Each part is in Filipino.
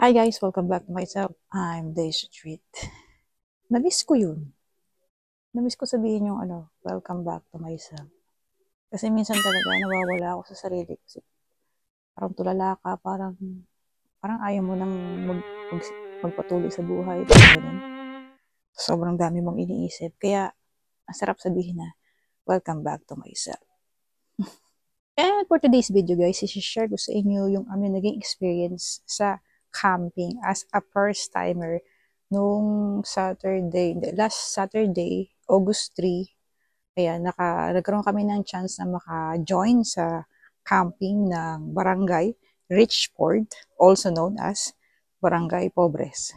Hi guys, welcome back to myself. I'm Daisy Treat. Namiss ko yun. Namiss ko sabihin yung welcome back to myself. Kasi minsan talaga nawawala ako sa sarili ko. Parang tulala ka, parang ayaw mo nang magpatuloy sa buhay. Sobrang dami mong iniisip. Kaya, ang sarap sabihin na, welcome back to myself. And for today's video guys, i-share ko sa inyo yung aming naging experience sa camping as a first timer nung last Saturday, August 3. Ayan, nagkaroon kami ng chance na maka-join sa camping ng Barangay Richford, also known as Barangay Pobres.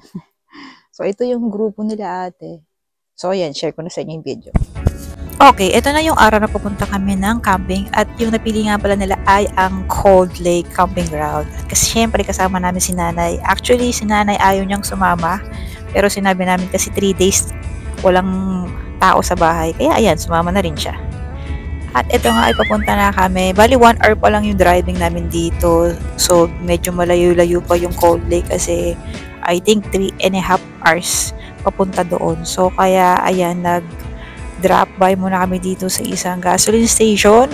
So, ito yung grupo nila ate. So, ayan, share ko na sa inyo yung video. Okay, ito na yung araw na pupunta kami ng camping at yung napili nga pala nila ay ang Cold Lake Camping Ground. Kasi syempre kasama namin si nanay. Actually, si nanay ayaw niyang sumama. Pero sinabi namin kasi 3 days walang tao sa bahay. Kaya ayan, sumama na rin siya. At ito nga ay papunta na kami. Bali 1 hour pa lang yung driving namin dito. So medyo malayo-layo pa yung Cold Lake kasi I think 3.5 hours papunta doon. So kaya ayan, drop by muna kami dito sa isang gasoline station.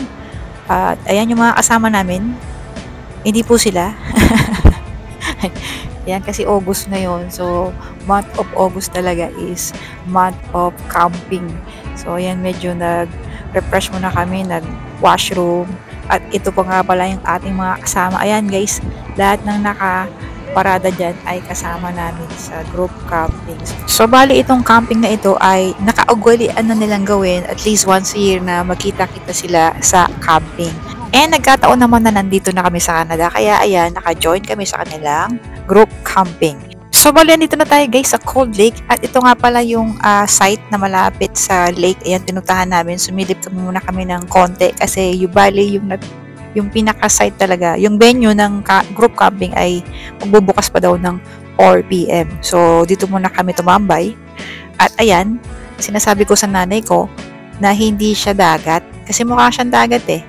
At ayan yung mga kasama namin. Hindi po sila. Yan kasi August na yon. So month of August talaga is month of camping. So ayan, medyo nag-refresh muna kami, nag-washroom. At ito pa nga pala yung ating mga kasama. Ayan guys, lahat ng parada dyan ay kasama namin sa group camping. So, bali itong camping na ito ay nakaugalian na nilang gawin at least once a year na magkita-kita sila sa camping. And nagkataon naman na nandito na kami sa Canada. Kaya ayan, naka-join kami sa kanilang group camping. So, bali nandito na tayo guys sa Cold Lake. At ito nga pala yung site na malapit sa lake. Ayan, tinutahan namin. Sumilip muna kami ng konti kasi yung bali yung pinaka-site talaga, yung venue ng group camping ay magbubukas pa daw ng 4 PM. So, dito muna kami tumambay. At ayan, sinasabi ko sa nanay ko na hindi siya dagat. Kasi mukha siyang dagat eh.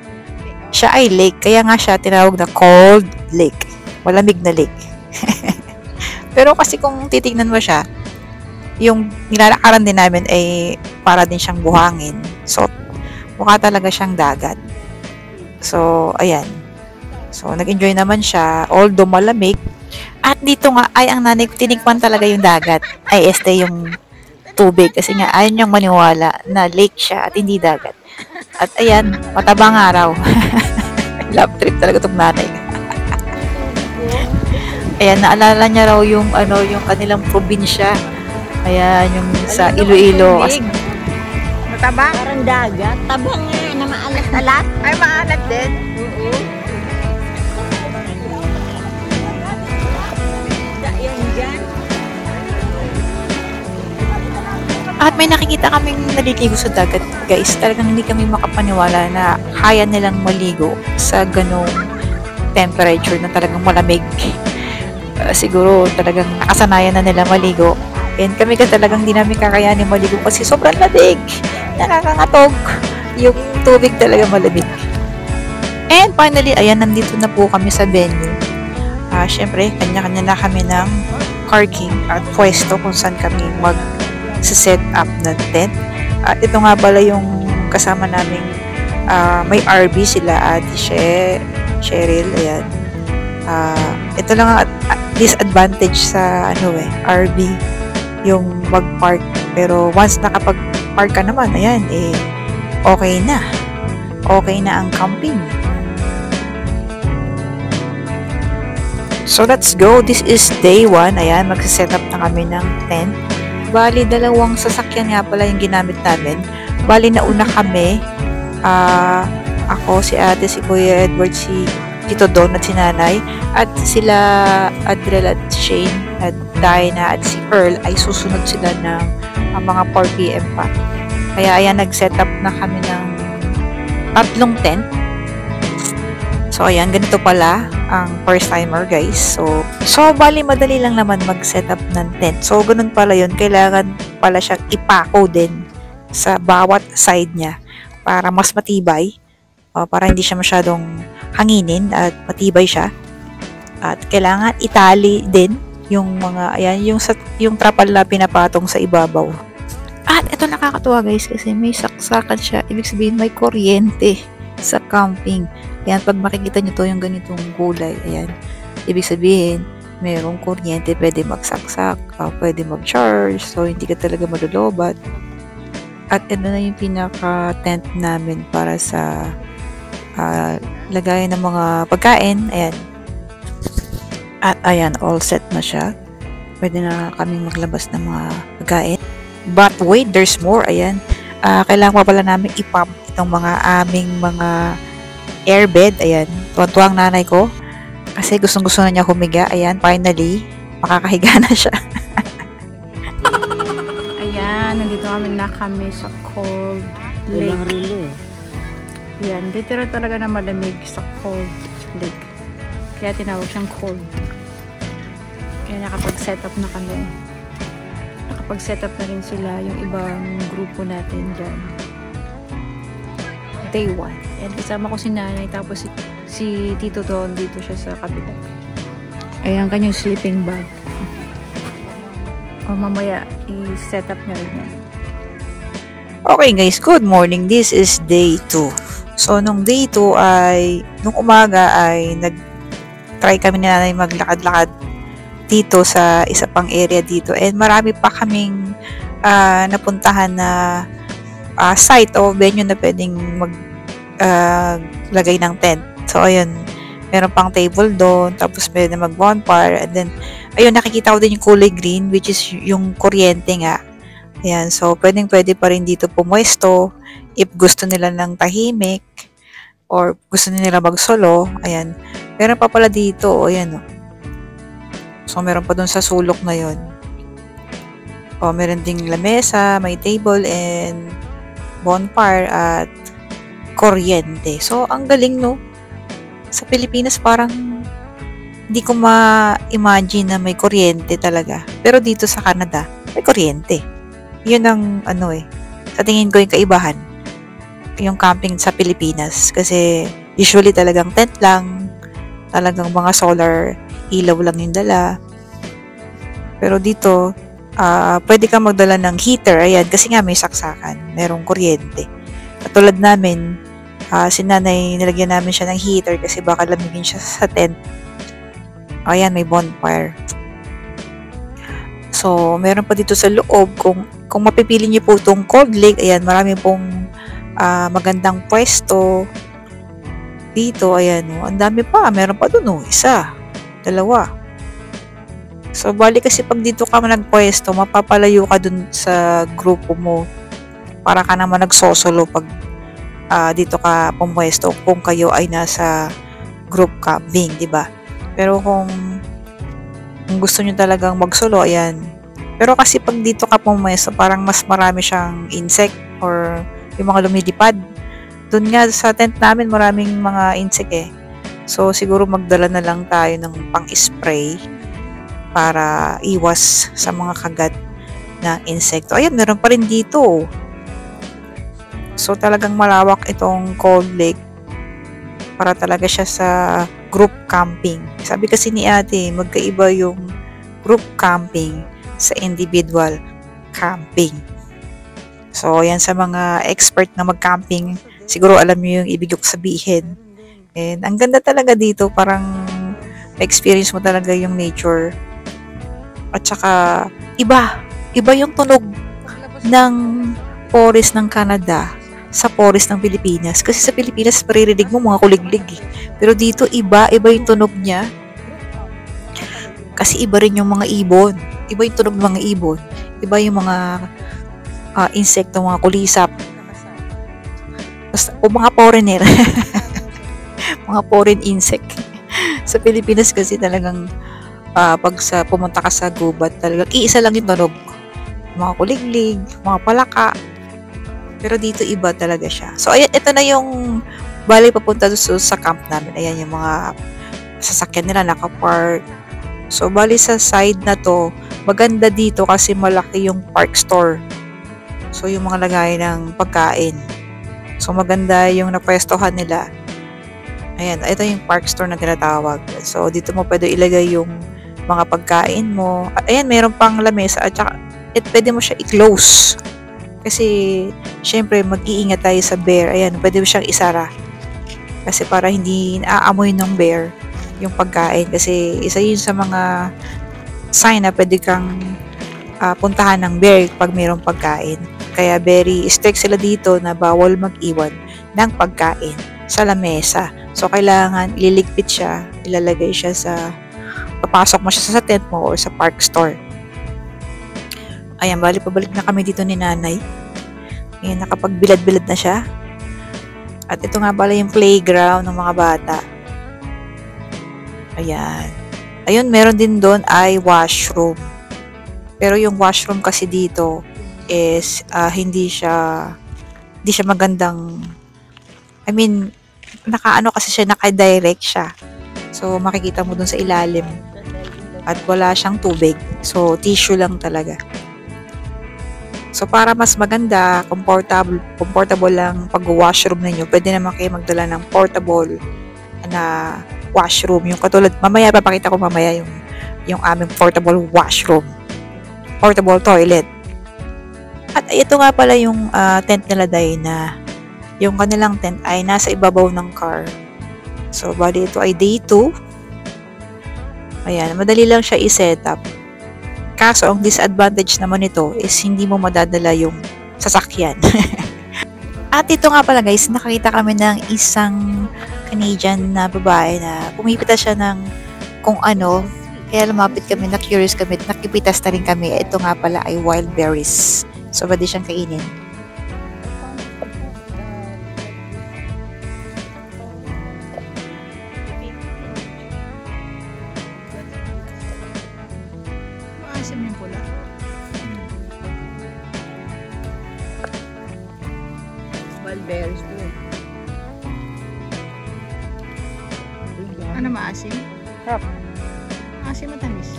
Siya ay lake. Kaya nga siya tinawag na Cold Lake. Malamig na lake. Pero kasi kung titignan mo siya, yung nilalakaran din namin ay para din siyang buhangin. So, mukha talaga siyang dagat. So, ayan. So, nag-enjoy naman siya, although malamig. At dito nga, ay ang nanay ko, tinikman talaga yung dagat. Ay, yung tubig. Kasi nga, ayaw niyang maniwala na lake siya at hindi dagat. At ayan, matabang araw. Love trip talaga itong nanay. Ayan, naalala niya raw yung, yung kanilang probinsya. Ayan, yung sa Iloilo. Matabang? Parang dagat. Tabang nga, na maalat-alat. Ay, maalat din? Oo. Yan dyan. At may nakikita kaming naliligo sa dagat, guys. Talagang hindi kami makapaniwala na kaya nilang maligo sa ganong temperature na talagang malamig. Siguro talagang nakasanayan na nila maligo. And kami ka talagang di namin kakayanin maligo kasi sobrang lamig. Nakakangatog. Yung tubig talaga malamig. And finally, ayan, nandito na po kami sa venue. Syempre, kanya-kanya na kami ng parking at pwesto kung saan kami mag-set up ng tent. At ito nga pala yung kasama naming may RV sila, Ate Cheryl. Ayan. Ito lang disadvantage sa RV, yung mag-park. Pero once nakapag-park ka naman, ayan, okay na. Okay na ang camping. So, let's go. This is day 1. Ayan, magsiset up na kami ng tent. Bali, 2 sasakyan nga pala yung ginamit namin. Bali, nauna kami. Ako, si ate, si Kuya Edward, si Tito Don at si nanay. At sila Adriel at Shane at Diana at si Earl ay susunod sila ng mga 4 PM pa. Kaya ayan, nag-set up na kami ng 3 tent. So ayan, ganito pala ang first timer guys. So bali madali lang naman mag-set up ng tent. So ganun pala yun. Kailangan pala siyang ipako din sa bawat side niya para mas matibay. Para hindi siya masyadong hanginin at matibay siya. At kailangan itali din yung mga, ayan, yung trapal na pinapatong sa ibabaw. At ito nakakatuwa guys kasi may saksakan siya. Ibig sabihin may kuryente sa camping. Ayan, pag makikita nyo to yung ganitong gulay, ayan, ibig sabihin merong kuryente, pwede magsaksak, pwede mag-charge, so hindi ka talaga malulobat. At ito na yung pinaka-tent namin para sa lagayan ng mga pagkain. Ayan. At ayan, all set na siya. Pwede na kaming maglabas ng mga pagkain. But wait, there's more. Ayan. Kailangan pa pala namin ipump itong mga aming mga airbed. Ayan. Tuwang-tuwang nanay ko. Kasi gustong-gusto na niya humiga. Ayan, finally, makakahiga na siya. Ayan, nandito kami sa cold lake. Ayan, dito rin talaga na malamig sa cold lake. Kaya tinawag siyang cold. Kaya nakapag-set up na kami. Nakapag-set up na rin sila yung ibang grupo natin dyan. Day 1. Ayan, kasama ko si nanay, tapos si Tito Don, dito siya sa kabila. Ayan, kanyang sleeping bag. O mamaya, i-set up na rin yan. Okay guys, good morning. This is day 2. So, nung day 2 ay, nung umaga ay try kami na nanay maglakad-lakad dito sa isa pang area dito. And marami pa kaming napuntahan na site o venue na pwedeng lagay ng tent. So, ayun, meron pang table doon, tapos pwede mag-bonfire, and then, ayun, nakikita ko din yung kulay green, which is yung kuryente nga. Ayan, so, pwede pa rin dito pumwesto, if gusto nila ng tahimik, or gusto nila mag-solo. Ayan, meron pa pala dito, ayan, o. So, meron pa dun sa sulok na yun. O, meron ding lamesa, may table, and bonfire, at kuryente. So, ang galing, no? Sa Pilipinas, parang hindi ko ma-imagine na may kuryente talaga. Pero dito sa Canada, may kuryente. Yun ang, sa tingin ko yung kaibahan. Yung camping sa Pilipinas. Kasi, usually talagang tent lang. Talagang mga solar ilaw lang yung dala. Pero dito, pwede kang magdala ng heater. Ayan, kasi nga may saksakan. Merong kuryente. Katulad namin, si nanay, nilagyan namin siya ng heater kasi baka lamigin siya sa tent. Ayan, may bonfire. So, meron pa dito sa loob. Kung mapipili niyo po itong cold lake, ayan, marami pong magandang pwesto. Dito, ayan, ang dami pa. Meron pa dun, isa, dalawa. So, bali kasi pag dito ka nagpwesto, mapapalayo ka dun sa grupo mo. Para ka naman nagsosolo pag dito ka pumwesto kung kayo ay nasa group camping, di ba? Pero kung gusto niyo talagang mag-solo, ayan. Pero kasi pag dito ka pumwesto, parang mas marami siyang insect or yung mga lumilipad. Doon nga sa tent namin, maraming mga insect eh. So, siguro magdala na lang tayo ng pang-spray para iwas sa mga kagat na insekto. Ayan, meron pa rin dito. So, talagang malawak itong cold lake para talaga siya sa group camping. Sabi kasi ni ate, magkaiba yung group camping sa individual camping. So, yan sa mga expert na mag-camping, siguro alam niyo yung ibig ko sabihin. And ang ganda talaga dito, parang experience mo talaga yung nature. At saka, iba yung tunog ng forest ng Canada sa forest ng Pilipinas. Kasi sa Pilipinas, maririnig mo mga kuliglig eh. Pero dito, iba yung tunog niya. Kasi iba rin yung mga ibon. Iba yung tunog ng mga ibon. Iba yung mga insekto, mga kulisap. Basta, o mga foreigner. Mga foreign insect. Sa Pilipinas kasi talagang pag pumunta ka sa gubat, talagang iisa lang yung tunog. Mga kuliglig, mga palaka. Pero dito iba talaga siya. So, ayan, ito na yung bali papunta sa camp namin. Ayan yung mga sasakyan nila naka-park. So, bali sa side na to, maganda dito kasi malaki yung park store. So, yung mga lagay ng pagkain. So, maganda yung napwestohan nila. Ayan, ito yung park store na tinatawag. So, dito mo pwede ilagay yung mga pagkain mo. Ayan, mayroon pang lamesa at saka pwede mo siya i-close. Kasi, syempre, mag-iingat tayo sa bear. Ayan, pwede mo siyang isara. Kasi para hindi naaamoy ng bear yung pagkain. Kasi isa yun sa mga sign na pwede kang puntahan ng bear pag mayroong pagkain. Kaya very strict sila dito na bawal mag-iwan ng pagkain sa lamesa. So, kailangan ililigpit siya, ilalagay siya papasok mo siya sa tent mo or sa park store. Ayan, bali pabalik na kami dito ni nanay. Ayan, nakapagbilad-bilad na siya. At ito nga pala yung playground ng mga bata. Ayan. Ayun, meron din doon ay washroom. Pero yung washroom kasi dito is hindi siya magandang, I mean, naka-direct siya. So, makikita mo dun sa ilalim. At wala siyang tubig. So, tissue lang talaga. So, para mas maganda, comfortable lang pag-washroom ninyo, pwede naman kayo magdala ng portable na washroom. Yung katulad, mamaya papakita ko yung aming portable washroom. Portable toilet. At ito nga pala yung tent nila, Dayna. Yung kanilang tent ay nasa ibabaw ng car. So, bali ito ay day 2. Ayan, madali lang siya i-set up. Kaso, ang disadvantage naman nito is hindi mo madadala yung sasakyan. At ito nga pala guys, nakakita kami ng isang Canadian na babae na pumipita siya ng kung ano. Kaya lumapit kami, na-curious kami, nakipitas na rin kami. Ito nga pala ay wild berries. So, pwede siyang kainin. Maasim yung pula. Wild berries po. Ano maasim? Sarap. Maasim matamis.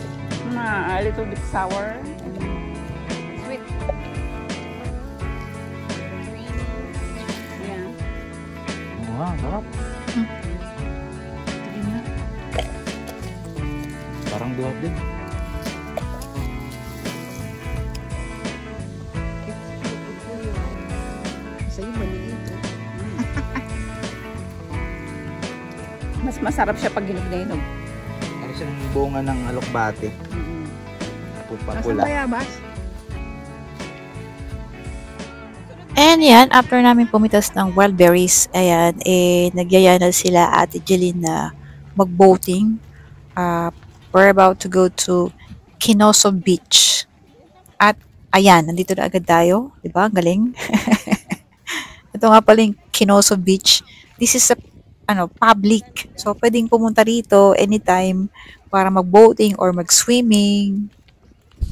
A little bit sour. Sweet. Yeah. Wow, sarap. Tignan na. Parang duhat din. Sa'yo maliit. Mas masarap siya pag ginog-ginog. Ano siyang bunga ng alokbate. Pula. Bayabas. And yan, after namin pumitas ng wild berries, ayan, nagyaya na sila Ate Jeline na mag-boating. We're about to go to Kinoso Beach. At ayan, nandito na agad tayo. Diba? Ang galing. Ito nga pala yung Kinoso Beach. This is a public. So, pwedeng pumunta rito anytime para mag-boating or mag-swimming.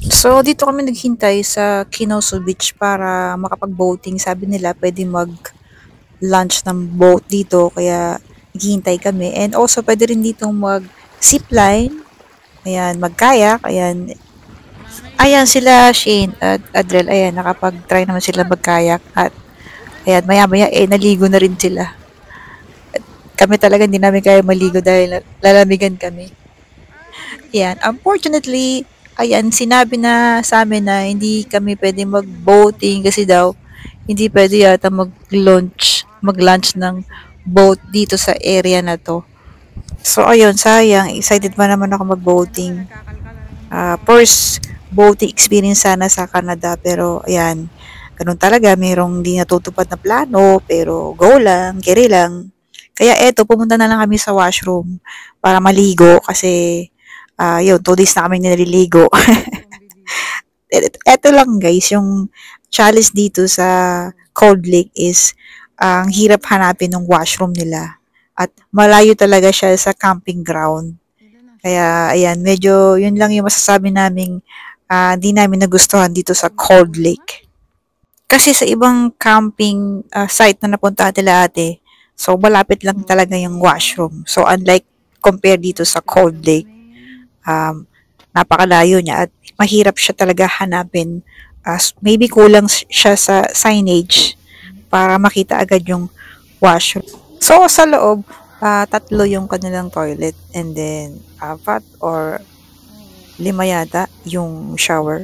So, dito kami naghintay sa Kinoso Beach para makapag-boating. Sabi nila, pwede mag-lunch ng boat dito. Kaya, naghihintay kami. And also, pwede rin dito mag-zipline. Ayan, mag-kayak. Ayan. Ayan sila, Shane at Adrel. Ayan, nakapag-try naman sila mag-kayak. At, ayan, maya-maya, naligo na rin sila. At kami talaga, hindi namin kaya maligo dahil lalamigan kami. Ayan, unfortunately, ayan, sinabi na sa amin na hindi kami pwede mag-boating kasi daw hindi pwede yata mag-lunch ng boat dito sa area na to. So, ayun, sayang. Excited pa naman ako mag-boating. First boating experience sana sa Canada. Pero, ayan, ganun talaga. Mayroong di natutupad na plano. Pero, go lang, carry lang. Kaya eto, pumunta na lang kami sa washroom para maligo kasi yun, 2 days na kami naliligo. Eto lang guys, yung challenge dito sa Cold Lake is ang hirap hanapin ng washroom nila. At malayo talaga siya sa camping ground. Kaya ayan, medyo yun lang yung masasabi naming di namin nagustuhan dito sa Cold Lake. Kasi sa ibang camping site na napuntahan nila ate, so malapit lang talaga yung washroom. So unlike compare dito sa Cold Lake, napakalayo niya at mahirap siya talaga hanapin. Maybe kulang siya sa signage para makita agad yung washroom. So, sa loob, 3 yung kanilang toilet and then 4 or 5 yata yung shower.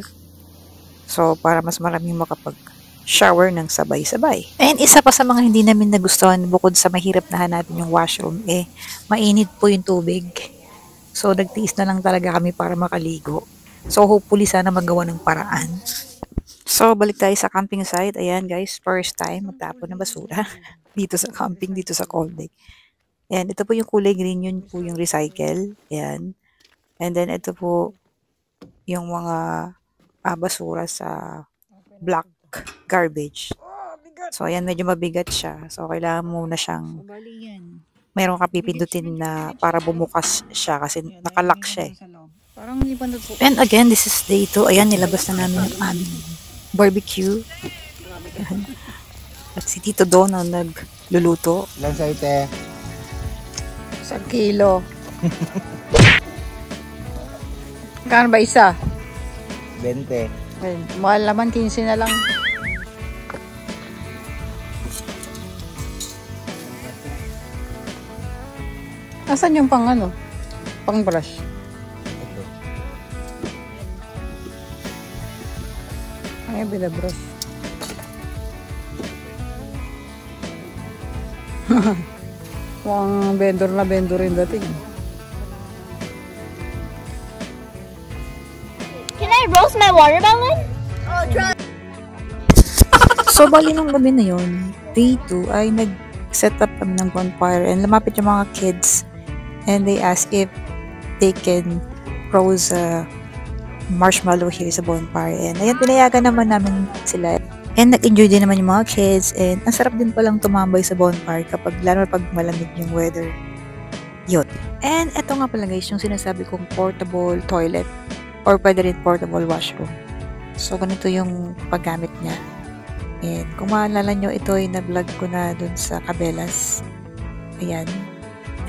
So, para mas maraming makapag-shower ng sabay-sabay. And isa pa sa mga hindi namin nagustuhan, bukod sa mahirap na hanapin yung washroom, mainit po yung tubig. So, nagtiis na lang talaga kami para makaligo. So, hopefully sana magawa ng paraan. So, balik tayo sa camping site. Ayan guys, first time magtapon ng basura dito sa camping, dito sa Cold Lake. Ayan, ito po yung kulay green, yun po yung recycle. Ayan. And then, ito po yung mga basura sa black garbage. So, ayan, medyo mabigat siya. So, kailangan muna siyang mayroon ka pipindutin na para bumukas siya kasi nakalock siya. And again, this is day 2. Ayan, nilabas na namin ang aming barbecue. At si Tito Don ang nagluluto. Ilan sa ite? 1 kilo. Kano ba isa? 20. Mahal naman, 15 na lang. Asan yung pang ano? Pang brush? Ito. Ay, binabrush. Mukhang vendor na vendor rin dating. Can I roast my watermelon? So, bali nung gabi na yun, day 2, ay nag-set up kami ng bonfire and lumapit yung mga kids and they asked if they can roast marshmallow here sa bonfire. And ayan, pinayagan naman namin sila. And nag-enjoy din naman yung mga kids and ang sarap din palang tumambay sa bonfire kapag lalo pag malamig yung weather. Yun. And eto nga pala guys, yung sinasabi kong portable toilet or pwede rin portable washroom. So, ganito yung paggamit niya. And kung maalala nyo, ito ay na-vlog ko na dun sa Cabela's. Ayan.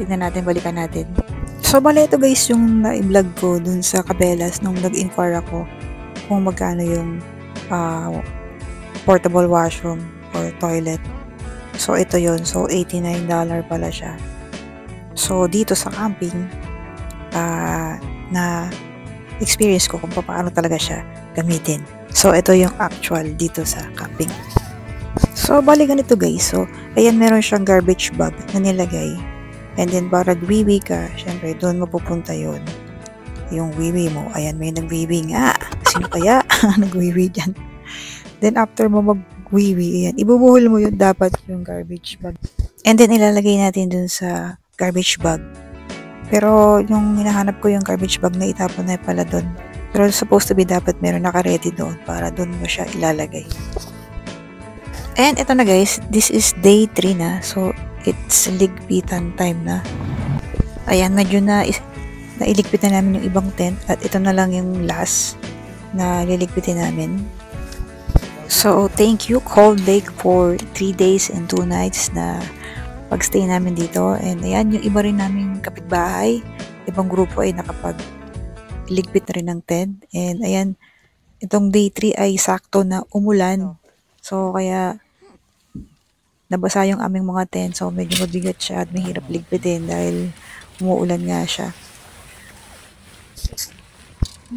Tignan natin, balikan natin. So, bali ito guys yung na-vlog ko dun sa Cabela's nung nag-inquire ako kung magkano yung portable washroom or toilet. So, ito yon. So, $89 pala siya. So, dito sa camping, na experience ko kung paano talaga siya gamitin. So, ito yung actual dito sa camping. So, bali ganito guys. So, ayan, meron siyang garbage bag na nilagay. And then, para nagwiwi ka, syempre, doon mapupunta yun. Yung wiwi mo. Ayan, may nagwiwi nga. Sino kaya nagwiwi dyan? Then, after mo magwiwi, ayan, ibubuhol mo yun dapat yung garbage bag. And then, ilalagay natin dun sa garbage bag. Pero, yung hinahanap ko yung garbage bag na itapon na pala dun. Pero, supposed to be dapat meron naka-ready doon para dun mo siya ilalagay. And, ito na guys, this is day 3 na. So, it's ligpitan time na. Ayan, medyo nailigpit na namin yung ibang tent. At ito na lang yung last na liligpitin namin. So, thank you Cold Lake for 3 days and 2 nights na pagstay namin dito. And ayan, yung iba rin naming kapitbahay, ibang grupo ay nakapag-ligpit na rin ng tent. And ayan, itong day 3 ay sakto na umulan. So, kaya nabasa yung aming mga tent. So, medyo mabigat siya at mahirap ligpitin dahil umuulan nga siya.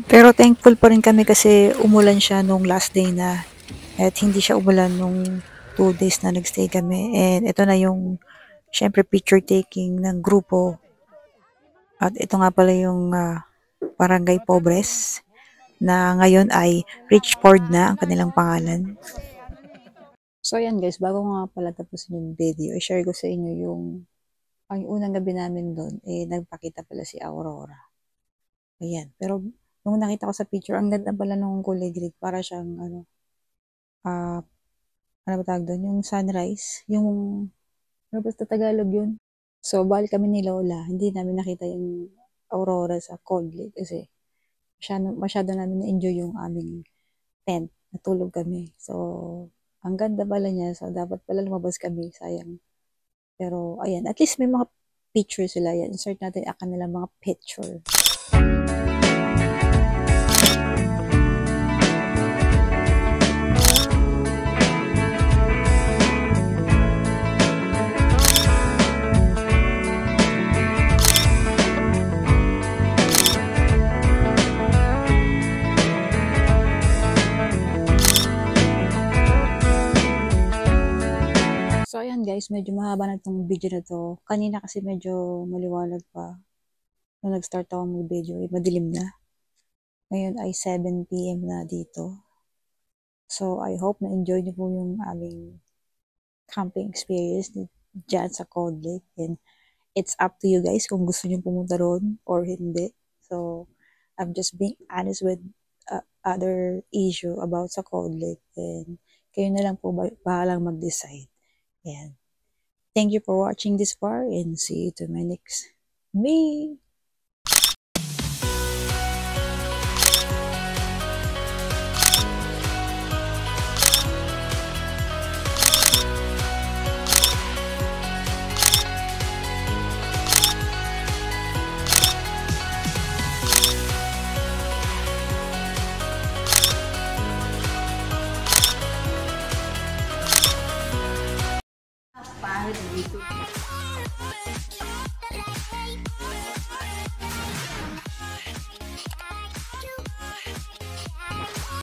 Pero thankful pa rin kami kasi umulan siya nung last day na at hindi siya umulan nung 2 days na nagstay kami. And ito na yung syempre picture taking ng grupo. At ito nga pala yung Barangay Pobres na ngayon ay Richford na ang kanilang pangalan. So ayan guys, bago nga pala tapos yung video, i-share ko sa inyo yung unang gabi namin doon, nagpakita pala si Aurora. Ayan, pero nung nakita ko sa picture, ang ganda pala nung kulay green, para siyang ano ba tawag doon? Yung sunrise, yung ano ba sa Tagalog yun? So, bali kami ni Lola, hindi namin nakita yung Aurora sa Cold Lake kasi masyado namin na-enjoy yung aming tent. Natulog kami. So, ang ganda pala niya. So, dapat pala lumabas kami. Sayang. Pero, ayan. At least may mga picture sila. Yan. Insert natin ang kanilang mga picture. ayan guys, medyo mahaba na itong video na to. Kanina kasi medyo maliwanag pa. Nung nag-start ako mag-video, madilim na. Ngayon ay 7 PM na dito. So, I hope na-enjoy niyo po yung aming camping experience dyan sa Cold Lake. And it's up to you guys kung gusto niyo pumunta roon or hindi. So, I'm just being honest with other issue about sa Cold Lake. And kayo na lang po bahalang mag-decide. And thank you for watching this far and see you to my next me. Pahit dito.